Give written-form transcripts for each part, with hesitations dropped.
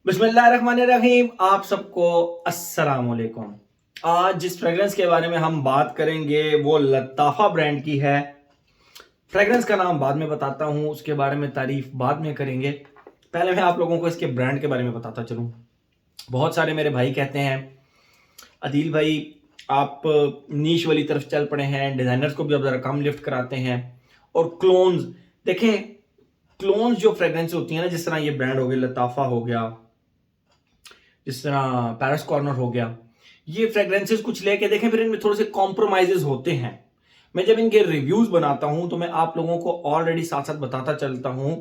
बिस्मिल्लाहिर्रहमानिर्रहीम। आप सबको अस्सलाम वालेकुम। आज जिस फ्रेग्रेंस के बारे में हम बात करेंगे वो लताफ़ा ब्रांड की है। फ्रेग्रेंस का नाम बाद में बताता हूँ, उसके बारे में तारीफ बाद में करेंगे। पहले मैं आप लोगों को इसके ब्रांड के बारे में बताता चलूँ। बहुत सारे मेरे भाई कहते हैं अदील भाई आप नीश वाली तरफ चल पड़े हैं, डिज़ाइनर्स को भी अब ज़रा कम लिफ्ट कराते हैं। और क्लोन्स देखें, क्लोन्स जो फ्रेग्रेंस होती है ना, जिस तरह ये ब्रांड हो गया, लताफ़ा हो गया, जिस तरह पैरिस कॉर्नर हो गया, ये फ्रेग्रेंसेस कुछ लेके देखें, फिर इनमें थोड़े से कॉम्प्रोमाइजेस होते हैं। मैं जब इनके रिव्यूज बनाता हूं तो मैं आप लोगों को ऑलरेडी साथ साथ बताता चलता हूं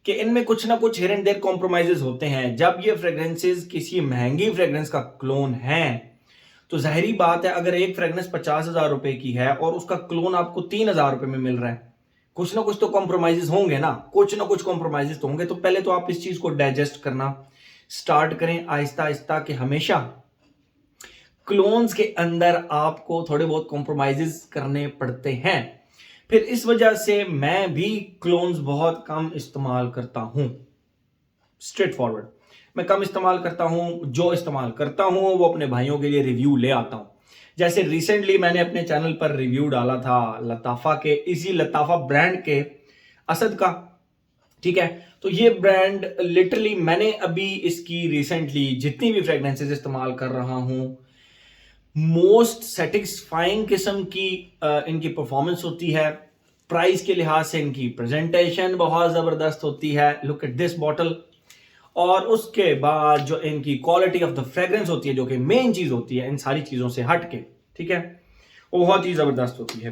कि इनमें कुछ ना कुछ हियर एंड देयर कॉम्प्रोमाइजेस होते हैं। जब ये फ्रेग्रेंसेस किसी महंगी फ्रेग्रेंस का क्लोन है तो जाहिर बात है, अगर एक फ्रेग्रेंस 50,000 रुपए की है और उसका क्लोन आपको 3,000 रुपए में मिल रहा है, कुछ ना कुछ तो कॉम्प्रोमाइजेस होंगे ना, कुछ ना कुछ कॉम्प्रोमाइजेस तो होंगे। तो पहले तो आप इस चीज को डाइजेस्ट करना स्टार्ट करें आहिस्ता आहिस्ता, कि हमेशा क्लोन्स के अंदर आपको थोड़े बहुत कॉम्प्रोमाइजेस करने पड़ते हैं। फिर इस वजह से मैं भी क्लोन्स बहुत कम इस्तेमाल करता हूं। स्ट्रेट फॉरवर्ड, मैं कम इस्तेमाल करता हूं। जो इस्तेमाल करता हूं वो अपने भाइयों के लिए रिव्यू ले आता हूं। जैसे रिसेंटली मैंने अपने चैनल पर रिव्यू डाला था लताफा के, इसी लताफा ब्रांड के असद का। ठीक है, तो ये ब्रांड लिटरली मैंने अभी इसकी रिसेंटली जितनी भी फ्रेग्रेंसेस इस्तेमाल कर रहा हूं, मोस्ट सेटिस्फाइंग किस्म की इनकी परफॉर्मेंस होती है। प्राइस के लिहाज से इनकी प्रेजेंटेशन बहुत जबरदस्त होती है। Look at this bottle. और उसके बाद जो इनकी क्वालिटी ऑफ द फ्रेग्रेंस होती है, जो कि मेन चीज होती है इन सारी चीजों से हट के, ठीक है, वो बहुत ही जबरदस्त होती है।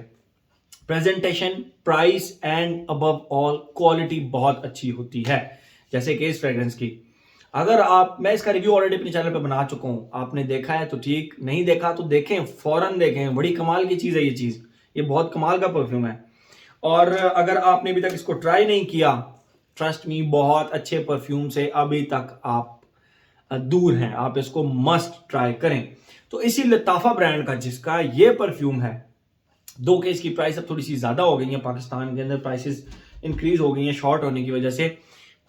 Presentation, price and above all quality बहुत अच्छी होती है। जैसे कि इस फ्रेग्रेंस की, अगर आप, मैं इसका रिव्यू ऑलरेडी अपने चैनल पे बना चुका हूं, आपने देखा है तो ठीक, नहीं देखा तो देखें, फौरन देखें। बड़ी कमाल की चीज है ये चीज, ये बहुत कमाल का परफ्यूम है। और अगर आपने अभी तक इसको ट्राई नहीं किया, ट्रस्ट मी, बहुत अच्छे परफ्यूम से अभी तक आप दूर हैं। आप इसको मस्ट ट्राई करें। तो इसी लताफा ब्रांड का जिसका ये परफ्यूम है, दो के इसकी प्राइस अब थोड़ी सी ज्यादा हो गई है, पाकिस्तान के अंदर प्राइसेस इंक्रीज हो गई हैं शॉर्ट होने की वजह से।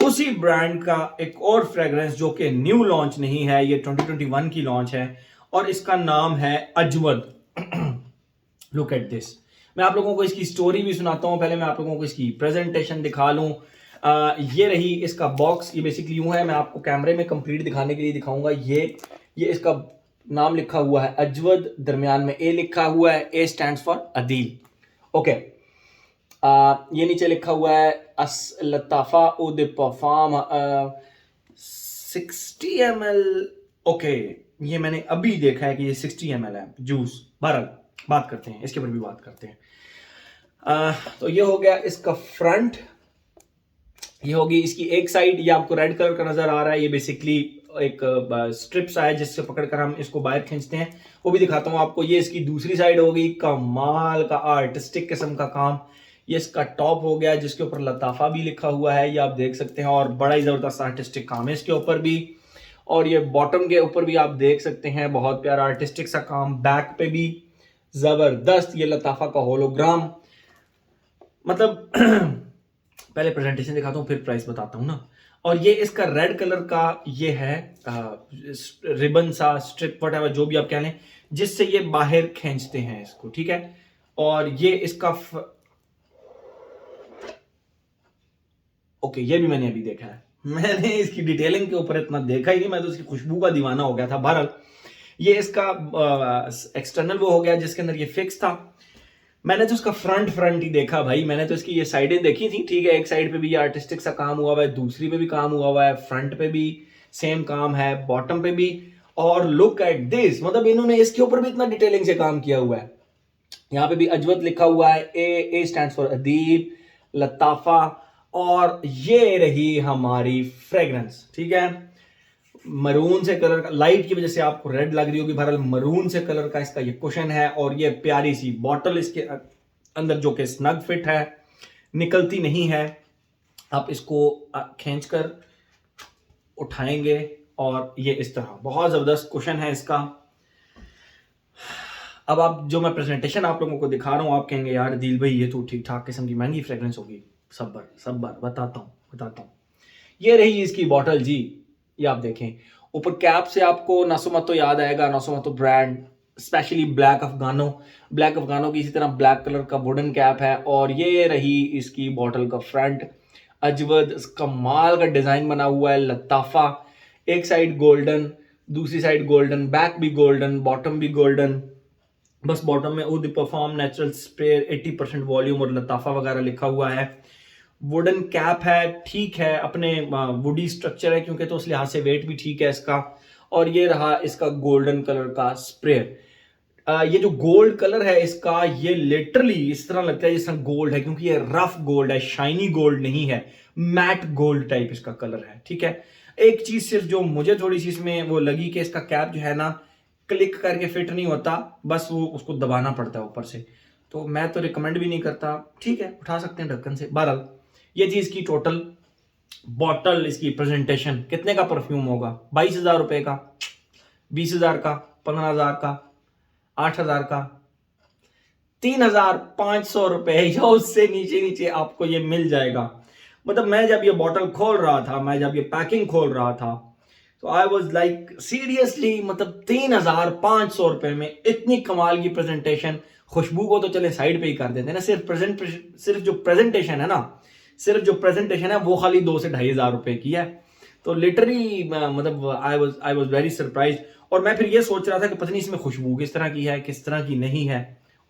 उसी ब्रांड का एक और फ्रेग्रेंस जो कि न्यू लॉन्च नहीं है, ये 2021 की लॉन्च है और इसका नाम है अजवद। Look at this. मैं आप लोगों को इसकी स्टोरी भी सुनाता हूं, पहले मैं आप लोगों को इसकी प्रेजेंटेशन दिखा लूं। ये रही इसका बॉक्स। ये बेसिकली यूं है, मैं आपको कैमरे में कंप्लीट दिखाने के लिए दिखाऊंगा। ये इसका नाम लिखा हुआ है अजवद, दरमियान में ए लिखा हुआ है, ए स्टैंड्स फॉर अदील। ओके। ये नीचे लिखा हुआ है अस लताफा उद परफॉर्म 60 ml। ओके, ये मैंने अभी देखा है कि ये 60 ml है जूस। बहरहाल बात करते हैं इसके ऊपर भी बात करते हैं। तो ये हो गया इसका फ्रंट, ये होगी इसकी एक साइड। ये आपको रेड कलर का नजर आ रहा है, ये बेसिकली एक स्ट्रिप्स है जिससे पकड़कर हम इसको बाहर खींचते हैं, वो भी दिखाता हूं आपको। ये इसकी दूसरी साइड होगी, कमाल का आर्टिस्टिक किस्म का काम। ये इसका टॉप हो गया जिसके ऊपर लताफा भी लिखा हुआ है, ये आप देख सकते हैं, और बड़ा ही जबरदस्त आर्टिस्टिक काम है इसके ऊपर भी। और ये बॉटम के ऊपर भी आप देख सकते हैं, बहुत प्यारा आर्टिस्टिक सा काम। बैक पे भी जबरदस्त ये लताफा का होलोग्राम। मतलब पहले प्रेजेंटेशन दिखाता हूँ फिर प्राइस बताता हूँ ना। और ये इसका रेड कलर का ये है रिबन सा, स्ट्रिप, वट जो भी आप कह लें, जिससे ये बाहर खींचते हैं इसको, ठीक है। और ये इसका ओके, ये भी मैंने अभी देखा है। मैंने इसकी डिटेलिंग के ऊपर इतना देखा ही नहीं, मैं तो इसकी खुशबू का दीवाना हो गया था। बहरहाल ये इसका एक्सटर्नल वो हो गया जिसके अंदर ये फिक्स था। मैंने तो उसका फ्रंट ही देखा भाई, मैंने तो इसकी ये साइडें देखी थी, ठीक है। एक साइड पे भी ये आर्टिस्टिक सा काम हुआ हुआ है, दूसरी पे भी काम हुआ हुआ है, फ्रंट पे भी सेम काम है, बॉटम पे भी। और लुक एट दिस, मतलब इन्होंने इसके ऊपर भी इतना डिटेलिंग से काम किया हुआ है। यहाँ पे भी अजवत लिखा हुआ है, ए स्टैंड्स फॉर अदीब, लताफा। और ये रही हमारी फ्रेग्रेंस, ठीक है। मरून से कलर का, लाइट की वजह से आपको रेड लग रही होगी, बहरहाल मरून से कलर का इसका ये कुशन है। और ये प्यारी सी बॉटल इसके अंदर जो कि स्नग फिट है, निकलती नहीं है। आप इसको खींचकर उठाएंगे और ये इस तरह बहुत जबरदस्त कुशन है इसका। अब आप, जो मैं प्रेजेंटेशन आप लोगों को दिखा रहा हूं, आप कहेंगे यार दिल भाई ये तो ठीक ठाक किस्म की महंगी फ्रेग्रेंस होगी। सब्र बताता हूं। ये रही इसकी बॉटल जी, ये आप देखें, ऊपर कैप से आपको नासोमातो याद आएगा, नासोमातो ब्रांड, स्पेशली ब्लैक अफगानो की इसी तरह ब्लैक कलर का वुडन कैप है। और ये रही इसकी बॉटल का फ्रंट, अजवद कमाल का डिजाइन बना हुआ है, लताफा, एक साइड गोल्डन, दूसरी साइड गोल्डन, बैक भी गोल्डन, बॉटम भी गोल्डन, बस बॉटम में उद परफॉर्म नेचुरल स्प्रे 80% वॉल्यूम और लताफा वगैरह लिखा हुआ है। वुडन कैप है, ठीक है, अपने वुडी स्ट्रक्चर है क्योंकि, तो उस लिहाज से वेट भी ठीक है इसका। और ये रहा इसका गोल्डन कलर का स्प्रे। ये जो गोल्ड कलर है इसका, ये लिटरली इस तरह लगता है जैसा गोल्ड है, क्योंकि ये रफ गोल्ड है, शाइनी गोल्ड नहीं है, मैट गोल्ड टाइप इसका कलर है, ठीक है। एक चीज सिर्फ जो मुझे थोड़ी सी इसमें वो लगी कि इसका कैप जो है ना क्लिक करके फिट नहीं होता, बस वो उसको दबाना पड़ता है ऊपर से, तो मैं तो रिकमेंड भी नहीं करता। ठीक है, उठा सकते हैं ढक्कन से। बहरहाल ये चीज की टोटल बॉटल, इसकी प्रेजेंटेशन, कितने का परफ्यूम होगा? 22,000 रुपए का, 20,000 का, 15,000 का, 8,000 का, 3,500 रुपए या उससे नीचे नीचे आपको ये मिल जाएगा। मतलब मैं जब ये बॉटल खोल रहा था, मैं जब ये पैकिंग खोल रहा था, तो आई वॉज लाइक सीरियसली, मतलब 3,500 रुपए में इतनी कमाल की प्रेजेंटेशन। खुशबू को तो चले साइड पे ही कर देते हैं ना, सिर्फ जो प्रेजेंटेशन है ना, सिर्फ जो प्रेजेंटेशन है वो खाली 2 से 2,500 रुपए की है। तो लिटरली मतलब आई वाज वेरी सरप्राइज। और मैं फिर ये सोच रहा था कि पता नहीं इसमें खुशबू किस तरह की है, किस तरह की नहीं है।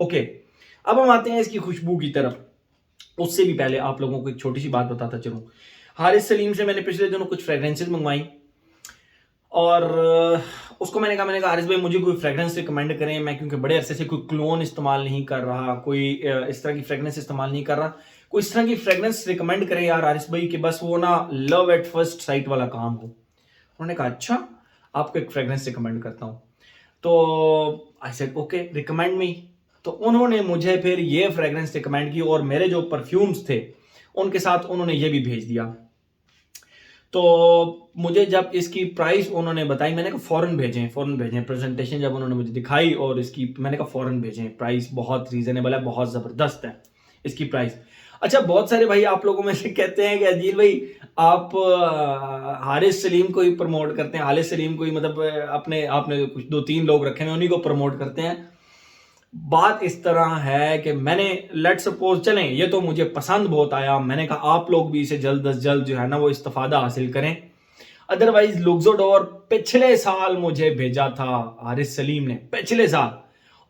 ओके, अब हम आते हैं इसकी खुशबू की तरफ। उससे भी पहले आप लोगों को एक छोटी सी बात बताता चलूं। हारिस सलीम से मैंने पिछले दिनों कुछ फ्रेग्रेंसेज मंगवाई और उसको मैंने कहा हारिस भाई मुझे कोई फ्रेग्रेंस रिकमेंड करें, मैं क्योंकि बड़े अरसे से कोई क्लोन इस्तेमाल नहीं कर रहा, कोई इस तरह की फ्रेग्रेंस इस्तेमाल नहीं कर रहा, कोई इस तरह की फ्रेग्रेंस रिकमेंड करें यार हारिस भाई कि बस वो ना लव एट फर्स्ट साइट वाला काम हो। उन्होंने कहा अच्छा, आपको एक फ्रेग्रेंस रिकमेंड करता हूँ। तो आई सेड ओके, रिकमेंड मी। तो उन्होंने मुझे फिर ये फ्रेग्रेंस रिकमेंड की और मेरे जो परफ्यूम्स थे उनके साथ उन्होंने ये भी भेज दिया। तो मुझे जब इसकी प्राइस उन्होंने बताई, मैंने कहा फौरन भेजें। प्रेजेंटेशन जब उन्होंने मुझे दिखाई और इसकी, मैंने कहा फौरन भेजें, प्राइस बहुत रीजनेबल है, बहुत ज़बरदस्त है इसकी प्राइस। अच्छा, बहुत सारे भाई आप लोगों में से कहते हैं कि अजील भाई आप हारिस सलीम को ही प्रमोट करते हैं, हारिस सलीम को ही, मतलब आपने कुछ 2-3 लोग रखे हैं उन्हीं को प्रमोट करते हैं। बात इस तरह है कि मैंने, लेट सपोज चलें, ये तो मुझे पसंद बहुत आया, मैंने कहा आप लोग भी इसे जल्द अज जल्द जो है ना वो इस्तेफादा हासिल करें। अदरवाइज लुक्सोडोर पिछले साल मुझे भेजा था हारिस सलीम ने, पिछले साल,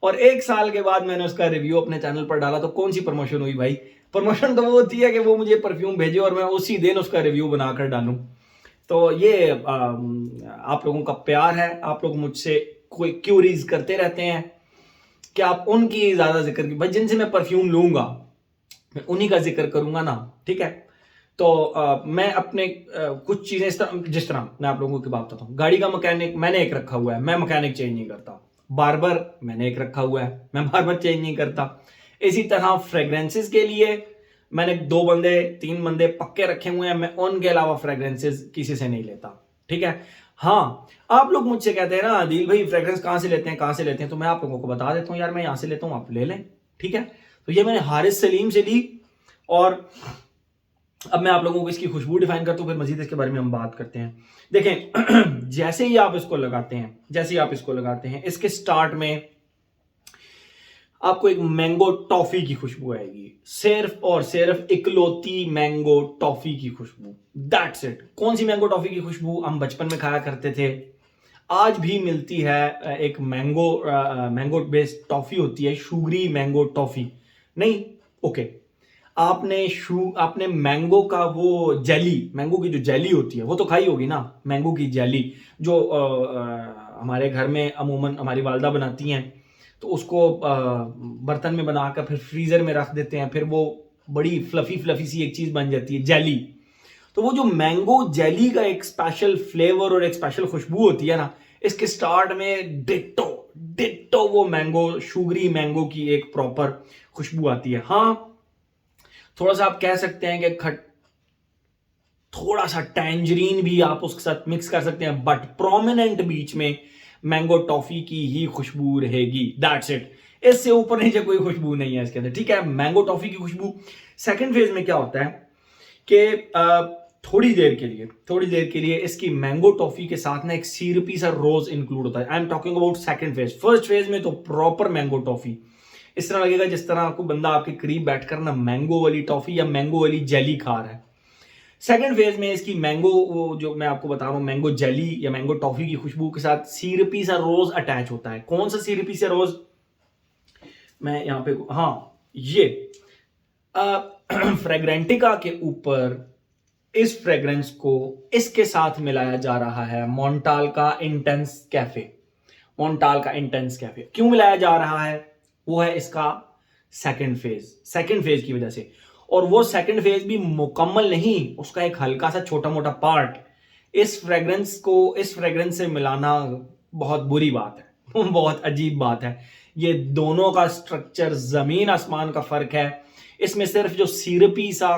और 1 साल के बाद मैंने उसका रिव्यू अपने चैनल पर डाला। तो कौन सी प्रमोशन हुई भाई? प्रमोशन तो वो होती है कि वो मुझे परफ्यूम भेजे और मैं उसी दिन उसका रिव्यू बनाकर डालूं। तो ये आप लोगों का प्यार है, आप लोग मुझसे कोई क्यूरीज करते रहते हैं कि आप उनकी ज्यादा जिक्र की, भाई जिनसे मैं परफ्यूम लूंगा मैं उन्हीं का जिक्र करूंगा ना, ठीक है। तो मैं अपने कुछ चीजें जिस तरह मैं आप लोगों की बात बताता हूँ, गाड़ी का मैकेनिक मैंने एक रखा हुआ है, मैं मैकेनिक चेंज नहीं करता। बार्बर मैंने एक रखा हुआ है, मैं बार्बर चेंज नहीं करता। इसी तरह फ्रेग्रेंसेस के लिए मैंने 2-3 बंदे पक्के रखे हुए हैं, मैं उनके अलावा फ्रेग्रेंसेस किसी से नहीं लेता, ठीक है। हाँ, आप लोग मुझसे कहते हैं ना आदिल भाई फ्रेग्रेंस कहाँ से लेते हैं, तो मैं आप लोगों को बता देता हूँ यार, मैं यहाँ से लेता हूँ, आप ले लें, ठीक है। तो ये मैंने हारिस सलीम से ली और अब मैं आप लोगों को इसकी खुशबू डिफाइन करता हूँ, फिर मजीद इसके बारे में हम बात करते हैं। देखें जैसे ही आप इसको लगाते हैं, इसके स्टार्ट में आपको एक मैंगो टॉफी की खुशबू आएगी, सिर्फ और सिर्फ इकलौती मैंगो टॉफी की खुशबू, दैट्स इट। कौन सी मैंगो टॉफी की खुशबू? हम बचपन में खाया करते थे, आज भी मिलती है, एक मैंगो बेस्ड टॉफी होती है, शुगरी मैंगो टॉफी नहीं, ओके। आपने मैंगो का वो जेली, मैंगो की जो जेली होती है वो तो खाई होगी ना, मैंगो की जेली जो हमारे घर में अमूमन हमारी वालदा बनाती हैं, तो उसको बर्तन में बनाकर फिर फ्रीजर में रख देते हैं, फिर वो बड़ी फ्लफी सी एक चीज बन जाती है, जेली। तो वो जो मैंगो जेली का एक स्पेशल फ्लेवर और एक स्पेशल खुशबू होती है ना, इसके स्टार्ट में डिट्टो वो मैंगो, शुगरी मैंगो की एक प्रॉपर खुशबू आती है। हाँ, थोड़ा सा आप कह सकते हैं कि थोड़ा सा टैंजरीन भी आप उसके साथ मिक्स कर सकते हैं, बट प्रोमिनेंट बीच में मैंगो टॉफी की ही खुशबू रहेगी, दैट्स इट। इससे ऊपर नीचे कोई खुशबू नहीं है इसके अंदर, ठीक है। मैंगो टॉफी की खुशबू। सेकंड फेज में क्या होता है कि थोड़ी देर के लिए इसकी मैंगो टॉफी के साथ ना एक सिरपी सा रोज इंक्लूड होता है। I am talking about second phase. First phase में तो प्रॉपर मैंगो टॉफी इस तरह लगेगा जिस तरह आपको बंदा आपके करीब बैठकर ना मैंगो वाली टॉफी या मैंगो वाली जेली खा रहा है। सेकंड फेज में इसकी मैंगो, वो जो मैं आपको बता रहा हूँ, मैंगो जेली या मैंगो टॉफी की खुशबू के साथ सिरपी सा रोज अटैच होता है। कौन सा सिरपी सा रोज, मैं यहाँ पे, हाँ ये फ्रेग्रेंटिका के ऊपर इस फ्रेग्रेंस को इसके साथ मिलाया जा रहा है मोंटाल का इंटेंस कैफे। मोंटाल का इंटेंस कैफे क्यों मिलाया जा रहा है, वो है इसका सेकंड फेज की वजह से। और वो सेकंड फेज भी मुकम्मल नहीं, उसका एक हल्का सा छोटा मोटा पार्ट इस फ्रेग्रेंस से मिलाना बहुत बुरी बात है बहुत अजीब बात है। ये दोनों का स्ट्रक्चर जमीन आसमान का फर्क है। इसमें सिर्फ जो सिरपी सा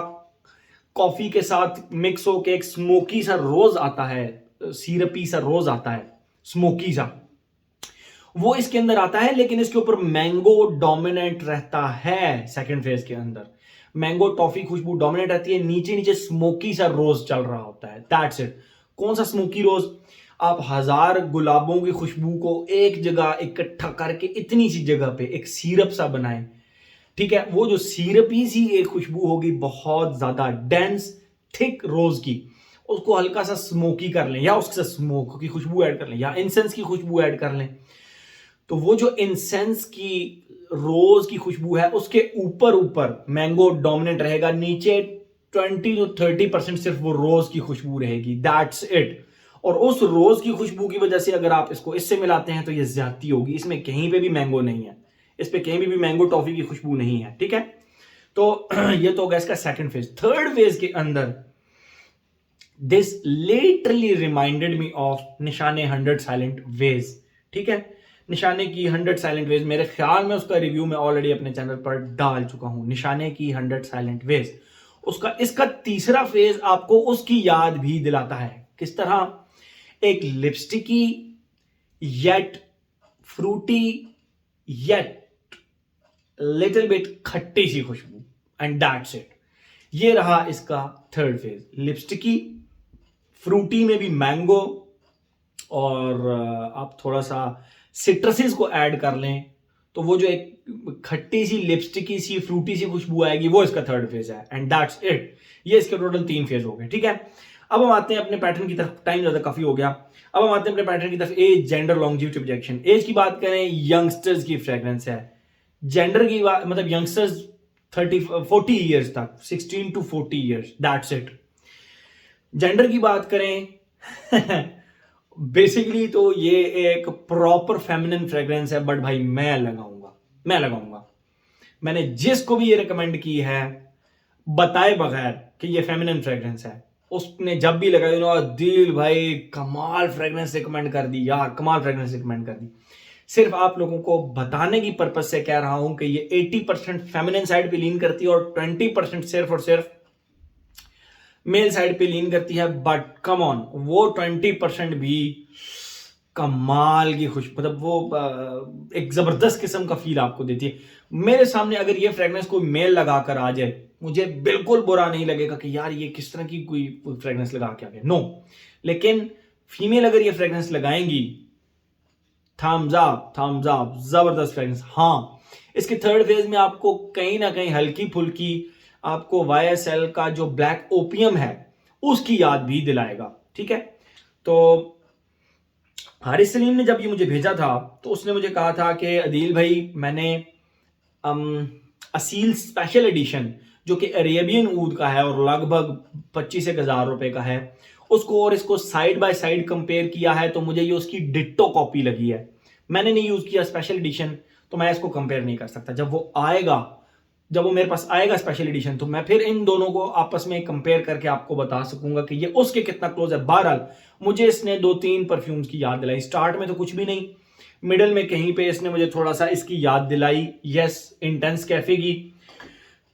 कॉफी के साथ मिक्स होके एक स्मोकी सा रोज आता है, सिरपी सा रोज आता है, स्मोकी सा, वो इसके अंदर आता है। लेकिन इसके ऊपर मैंगो डोमिनेंट रहता है। सेकंड फेज के अंदर मैंगो टॉफी खुशबू डोमिनेट रहती है, नीचे नीचे स्मोकी सा रोज चल रहा होता है। That's it. कौन सा स्मोकी रोज, आप 1000 गुलाबों की खुशबू को एक जगह इकट्ठा करके इतनी सी जगह पे एक सिरप सा बनाएं, ठीक है, वो जो सिरपी सी एक खुशबू होगी बहुत ज्यादा डेंस थिक रोज की, उसको हल्का सा स्मोकी कर लें या उसके साथ स्मोक की खुशबू ऐड कर लें या इंसेंस की खुशबू ऐड कर लें, तो वो जो इंसेंस की रोज की खुशबू है उसके ऊपर मैंगो डोमिनेंट रहेगा, नीचे 20 to 30% सिर्फ वो रोज की खुशबू रहेगी। That's it. और उस रोज की खुशबू की वजह से अगर आप इसको इससे मिलाते हैं तो ये ज्यादती होगी। इसमें कहीं पे भी मैंगो नहीं है, इस पे कहीं भी मैंगो टॉफी की खुशबू नहीं है, ठीक है। तो ये तो हो गया इसका सेकंड फेज। थर्ड फेज के अंदर this literally reminded me of निशाने 100 साइलेंट वेज, ठीक है। निशाने की 100 साइलेंट वेज, मेरे ख्याल में उसका रिव्यू मैं ऑलरेडी अपने चैनल पर डाल चुका हूं, निशाने की 100 साइलेंट वेज। उसका इसका तीसरा फेज आपको उसकी याद भी दिलाता है। किस तरह, एक lipsticky yet fruity yet little bit खट्टी सी खुशबू, एंड दैट्स इट। ये रहा इसका थर्ड फेज। लिपस्टिकी, फ्रूटी में भी मैंगो, और आप थोड़ा सा सिट्रसेस को ऐड कर लें तो वो जो एक खट्टी सी लिपस्टिकी सी फ्रूटी सी खुशबू आएगी, वो इसका थर्ड फेज है, एंड दैट्स इट। ये इसके टोटल 3 फेज हो गए, ठीक है। अब हम आते हैं अपने पैटर्न की तरफ, टाइम ज्यादा काफी हो गया। अब हम आते हैं अपने पैटर्न की तरफ। Age, gender, longevity, projection. Age की बात करें, यंगस्टर्स की फ्रेग्रेंस है। जेंडर की बात मतलब यंगस्टर्स 40 ईयर्स तक, 16 to 40 years, that's it. Gender की बात करें बेसिकली तो ये एक प्रॉपर फेमिनिन फ्रेग्रेंस है, बट भाई मैं लगाऊंगा। मैंने जिसको भी ये रिकमेंड की है बताए बगैर कि ये फेमिनिन फ्रेग्रेंस है, उसने जब भी लगाई ना, दिल भाई कमाल फ्रेग्रेंस रिकमेंड कर दी यार, कमाल फ्रेग्रेंस रिकमेंड कर दी। सिर्फ आप लोगों को बताने की पर्पज से कह रहा हूं कि ये 80% फेमिनिन साइड पे लीन करती है और 20% सिर्फ और सिर्फ मेल साइड पे लीन करती है। बट कम ऑन, वो 20% भी कमाल की खुश, मतलब वो एक जबरदस्त किस्म का फील आपको देती है। मेरे सामने अगर ये फ्रेग्रेंस कोई मेल लगाकर आ जाए, मुझे बिल्कुल बुरा नहीं लगेगा कि यार ये किस तरह की कोई फ्रेग्रेंस लगा के आ गया, नो। लेकिन फीमेल अगर ये फ्रेग्रेंस लगाएंगी, थम्स अप, जबरदस्त फ्रेग्रेंस। हाँ, इसके थर्ड फेज में आपको कहीं ना कहीं हल्की फुल्की आपको YSL का जो ब्लैक ओपियम है उसकी याद भी दिलाएगा, ठीक है। तो हारिस सलीम ने जब ये मुझे भेजा था तो उसने मुझे कहा था कि अदील भाई, मैंने असील स्पेशल एडिशन जो कि अरेबियन ऊद का है और लगभग 25,000 रुपए का है, उसको और इसको साइड बाय साइड कंपेयर किया है, तो मुझे ये उसकी डिट्टो कॉपी लगी है। मैंने नहीं यूज किया स्पेशल एडिशन, तो मैं इसको कंपेयर नहीं कर सकता। जब वो मेरे पास आएगा स्पेशल एडिशन, तो मैं फिर इन दोनों को आपस में कंपेयर करके आपको बता सकूंगा कि ये उसके कितना क्लोज है। बहरहाल मुझे इसने 2-3 परफ्यूम्स की याद दिलाई। स्टार्ट में तो कुछ भी नहीं, मिडल में कहीं पे इसने मुझे थोड़ा सा इसकी याद दिलाई, यस, इंटेंस कैफे की।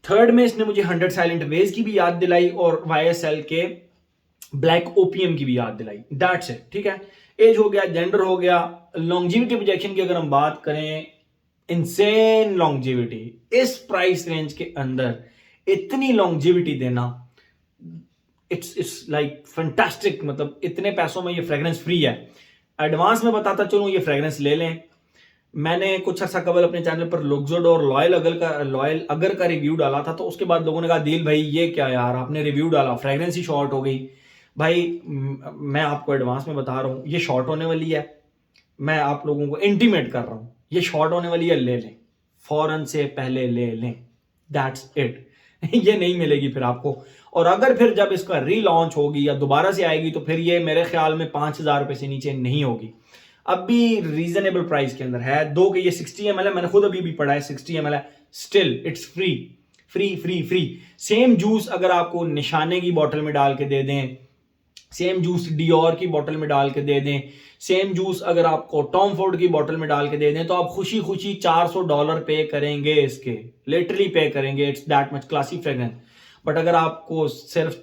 थर्ड में इसने मुझे 100 साइलेंट वेज की भी याद दिलाई और YSL के ब्लैक ओपियम की भी याद दिलाई। दैट्स इट, ठीक है। एज हो गया, जेंडर हो गया। लॉन्जिविटी प्रोजेक्शन की अगर हम बात करें, इंसेन लॉन्जिविटी। इस प्राइस रेंज के अंदर इतनी लॉन्जिविटी देना इट्स लाइक फैंटास्टिक, मतलब इतने पैसों में ये फ्रेग्रेंस फ्री है। एडवांस में बताता चलूँ, ये फ्रेग्रेंस ले लें। मैंने कुछ अर्सा कबल अपने चैनल पर लुक्सोड और लॉयल अगर का रिव्यू डाला था, तो उसके बाद लोगों ने कहा दिल भाई ये क्या यार, आपने रिव्यू डाला फ्रेग्रेंस ही शॉर्ट हो गई। भाई मैं आपको एडवांस में बता रहा हूँ, ये शॉर्ट होने वाली है। मैं आप लोगों को इंटीमेट कर रहा हूँ, ये शॉर्ट होने वाली है, ले लें, फौरन से पहले ले लें, दैट्स इट। ये नहीं मिलेगी फिर आपको। और अगर फिर जब इसका रीलॉन्च होगी या दोबारा से आएगी, तो फिर ये मेरे ख्याल में 5,000 रुपए से नीचे नहीं होगी। अब भी रीजनेबल प्राइस के अंदर है। दो के ये 60 ml है, मैंने खुद अभी भी पढ़ा है 60 ml है, still it's free free free free. Same juice अगर आपको निशाने की बोतल में डाल के दे दें, सेम जूस डियोर की बोतल में डाल के दे दें, सेम जूस अगर आपको टॉम फोर्ड की बोतल में डाल के दे दें, तो आप खुशी खुशी $400 पे करेंगे इसके, लिटरली पे करेंगे। It's that much classy fragrance. But अगर आपको सिर्फ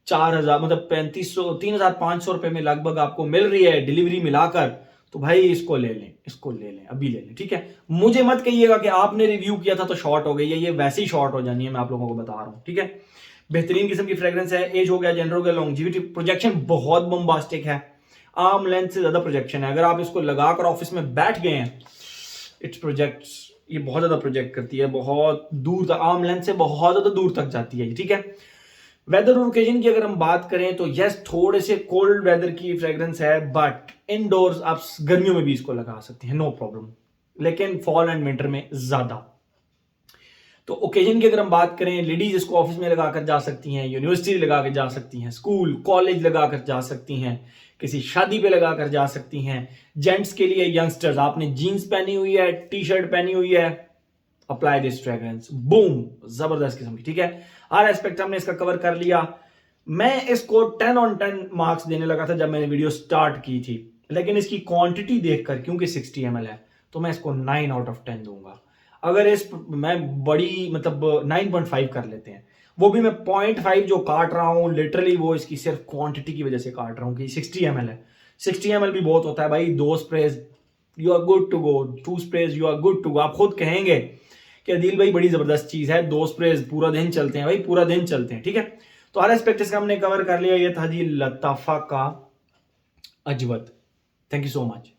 4,000 मतलब 3,500 3,500 रुपए में लगभग आपको मिल रही है डिलीवरी मिलाकर, तो भाई इसको ले लें, इसको ले लें, अभी ले लें, ठीक है। मुझे मत कहिएगा कि आपने रिव्यू किया था तो शॉर्ट हो गई है, ये वैसे ही शॉर्ट हो जानी है, मैं आप लोगों को बता रहा हूँ, ठीक है। बेहतरीन किस्म की फ्रेग्रेंस है, एज हो गया, जनरल का लॉन्जिविटी, प्रोजेक्शन बहुत बम्बास्टिक है, आर्म लेंथ से ज्यादा प्रोजेक्शन है। अगर आप इसको लगाकर ऑफिस में बैठ गए हैं, इट्स प्रोजेक्ट्स, ये बहुत ज्यादा प्रोजेक्ट करती है, बहुत दूर तक, आर्म लेंथ से बहुत ज्यादा दूर तक जाती है, ठीक है। वेदर और ओकेजन की अगर हम बात करें तो यस, थोड़े से कोल्ड वेदर की फ्रेग्रेंस है, बट इनडोर्स आप गर्मियों में भी इसको लगा सकते हैं, नो प्रॉब्लम, लेकिन फॉल एंड विंटर में ज्यादा। तो ओकेजन की अगर हम बात करें, लेडीज इसको ऑफिस में लगाकर जा सकती हैं, यूनिवर्सिटी लगा कर जा सकती हैं, स्कूल कॉलेज लगा कर जा सकती हैं, किसी शादी पे लगा कर जा सकती हैं। जेंट्स के लिए, यंगस्टर्स, आपने जीन्स पहनी हुई है, टी शर्ट पहनी हुई है, अप्लाई दिस फ्रेग्रेंस, बूम, जबरदस्त किस्म की, ठीक है। हर एस्पेक्ट हमने इसका कवर कर लिया। मैं इसको 10 on 10 मार्क्स देने लगा था जब मैंने वीडियो स्टार्ट की थी, लेकिन इसकी क्वांटिटी देखकर, क्योंकि 60 ml है, तो मैं इसको 9 out of 10 दूंगा। अगर इस मैं बड़ी मतलब 9.5 कर लेते हैं, वो भी मैं 0.5 जो काट रहा हूं लिटरली, वो इसकी सिर्फ क्वांटिटी की वजह से काट रहा हूं कि 60 ml है। 60 ml भी बहुत होता है भाई, 2 sprays you are good to go, 2 sprays you are good to go. आप खुद कहेंगे कि अदील भाई बड़ी जबरदस्त चीज है, 2 स्प्रेज पूरा दिन चलते हैं, भाई पूरा दिन चलते हैं, ठीक है। तो हर एस्पेक्ट इसका हमने कवर कर लिया। ये था जी लताफा का Ajwad. Thank you so much.